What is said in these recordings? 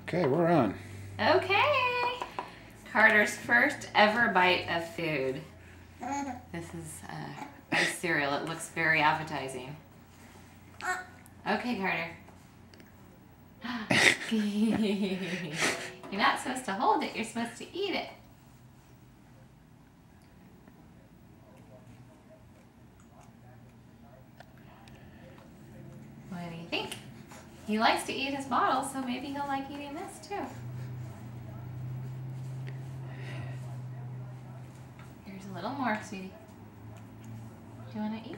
Okay, we're on. Okay. Carter's first ever bite of food. This is a cereal. It looks very appetizing. Okay, Carter. You're not supposed to hold it. You're supposed to eat it. What do you think? He likes to eat his bottle, so maybe he'll like eating this too. Here's a little more, sweetie. Do you want to eat?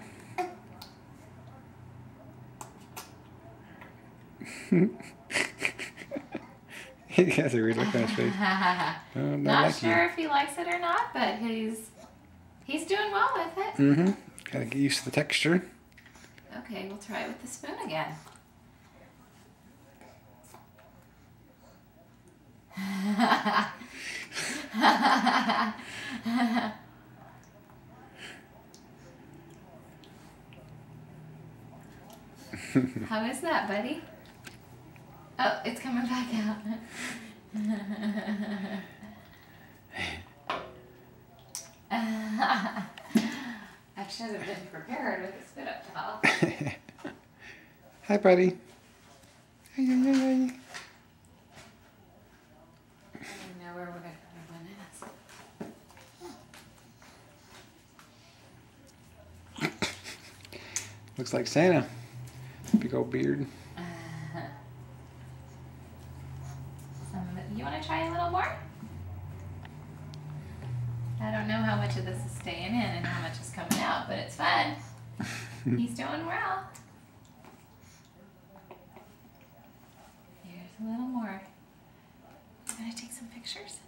He has a weird look on his face. Not like sure if he likes it or not, but he's doing well with it. Mm-hmm. Gotta get used to the texture. Okay, we'll try it with the spoon again. How is that, buddy? Oh, it's coming back out. I should have been prepared with the spit up top. Hi, buddy. Hi, hi, hi, hi. I don't know where we're going to put it. Looks like Santa. Big old beard. You want to try a little more? I don't know how much of this is staying in and how much is coming out, but it's fun. He's doing well. Here's a little more. I'm going to take some pictures.